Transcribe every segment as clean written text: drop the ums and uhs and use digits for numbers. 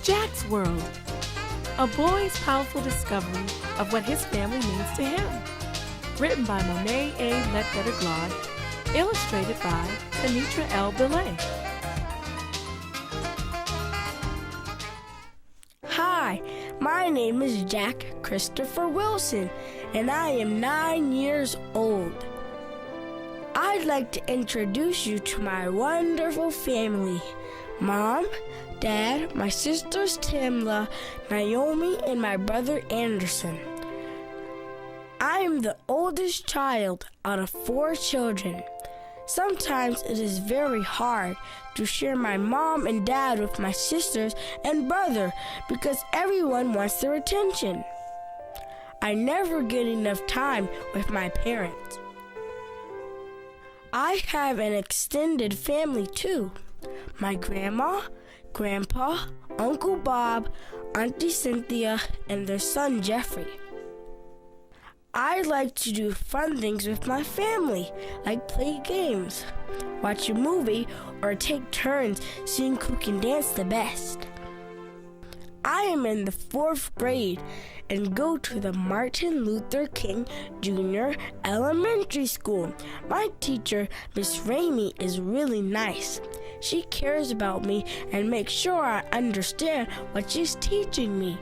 Jack's World, a boy's powerful discovery of what his family means to him. Written by Monet A. Ledbetter-Glod, illustrated by Anitra L. Belay. Hi, my name is Jack Christopher Wilson, and I am 9 years old. I'd like to introduce you to my wonderful family. Mom, Dad, my sisters Tamla, Naomi, and my brother Anderson. I am the oldest child out of 4 children. Sometimes it is very hard to share my mom and dad with my sisters and brother because everyone wants their attention. I never get enough time with my parents. I have an extended family too. My grandma, grandpa, Uncle Bob, Auntie Cynthia, and their son Jeffrey. I like to do fun things with my family, like play games, watch a movie, or take turns seeing who can dance the best. I am in the 4th grade and go to the Martin Luther King Jr. Elementary School. My teacher, Miss Ramey, is really nice. She cares about me and makes sure I understand what she's teaching me.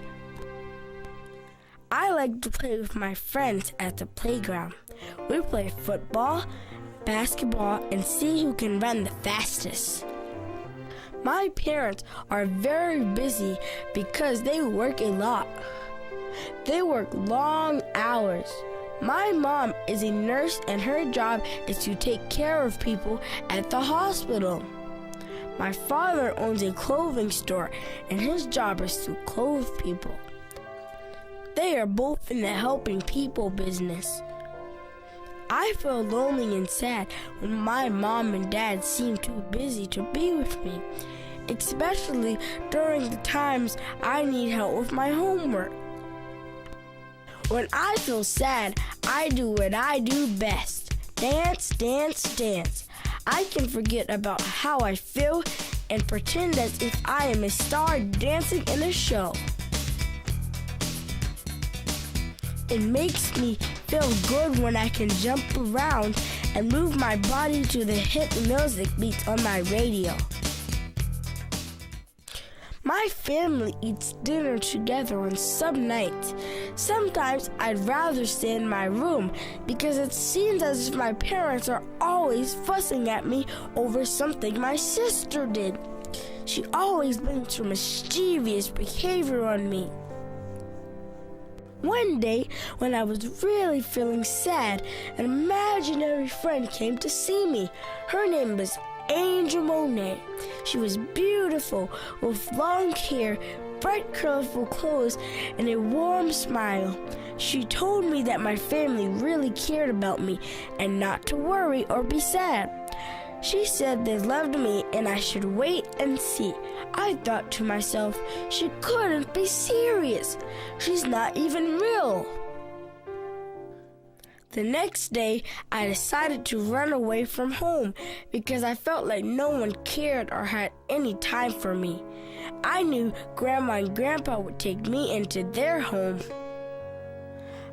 I like to play with my friends at the playground. We play football, basketball, and see who can run the fastest. My parents are very busy because they work a lot. They work long hours. My mom is a nurse and her job is to take care of people at the hospital. My father owns a clothing store and his job is to clothe people. They are both in the helping people business. I feel lonely and sad when my mom and dad seem too busy to be with me, especially during the times I need help with my homework. When I feel sad, I do what I do best. Dance, dance, dance. I can forget about how I feel and pretend as if I am a star dancing in a show. It makes me feel good when I can jump around and move my body to the hit music beats on my radio. My family eats dinner together on some nights. Sometimes I'd rather stay in my room because it seems as if my parents are always fussing at me over something my sister did. She always blames her mischievous behavior on me. One day, when I was really feeling sad, an imaginary friend came to see me. Her name was Angel Monet. She was beautiful, with long hair, bright colorful clothes, and a warm smile. She told me that my family really cared about me and not to worry or be sad. She said they loved me and I should wait and see. I thought to myself, she couldn't be serious. She's not even real. The next day, I decided to run away from home because I felt like no one cared or had any time for me. I knew Grandma and Grandpa would take me into their home.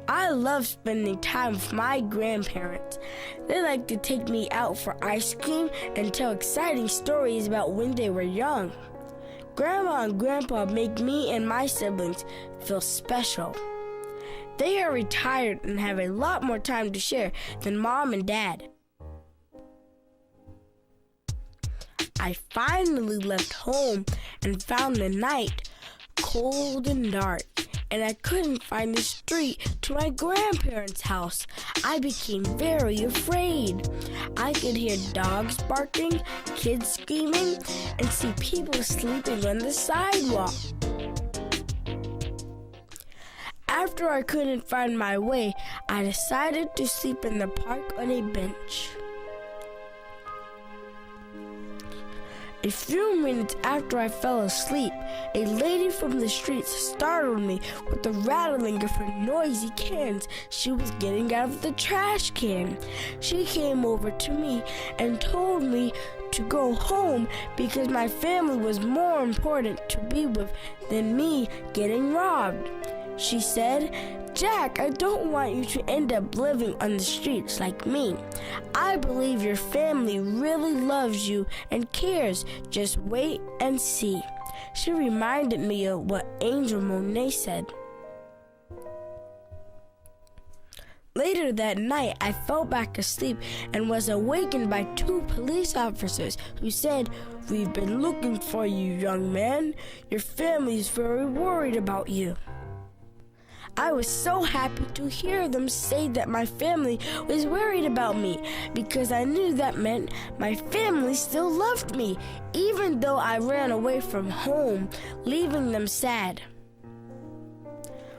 I love spending time with my grandparents. They like to take me out for ice cream and tell exciting stories about when they were young. Grandma and Grandpa make me and my siblings feel special. They are retired and have a lot more time to share than Mom and Dad. I finally left home and found the night cold and dark, and I couldn't find the street to my grandparents' house. I became very afraid. I could hear dogs barking, kids screaming, and see people sleeping on the sidewalk. After I couldn't find my way, I decided to sleep in the park on a bench. A few minutes after I fell asleep, a lady from the street startled me with the rattling of her noisy cans she was getting out of the trash can. She came over to me and told me to go home because my family was more important to be with than me getting robbed. She said, "Jack, I don't want you to end up living on the streets like me. I believe your family really loves you and cares. Just wait and see." She reminded me of what Angel Monet said. Later that night, I fell back asleep and was awakened by 2 police officers who said, "We've been looking for you, young man. Your family is very worried about you." I was so happy to hear them say that my family was worried about me because I knew that meant my family still loved me, even though I ran away from home, leaving them sad.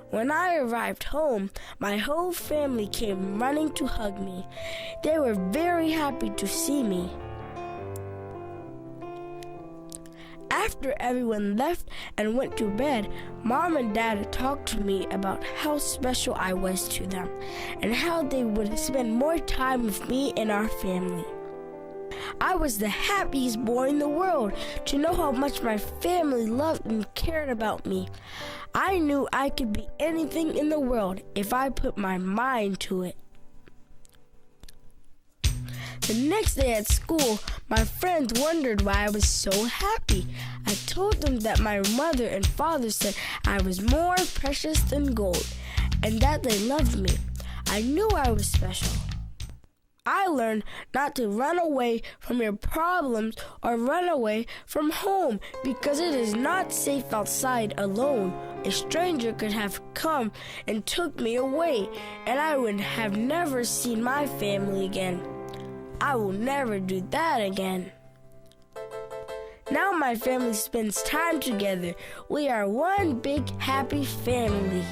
When I arrived home, my whole family came running to hug me. They were very happy to see me. After everyone left and went to bed, Mom and Dad talked to me about how special I was to them and how they would spend more time with me and our family. I was the happiest boy in the world to know how much my family loved and cared about me. I knew I could be anything in the world if I put my mind to it. The next day at school, my friends wondered why I was so happy. I told them that my mother and father said I was more precious than gold and that they loved me. I knew I was special. I learned not to run away from your problems or run away from home because it is not safe outside alone. A stranger could have come and took me away, and I would have never seen my family again. I will never do that again. Now my family spends time together. We are one big happy family.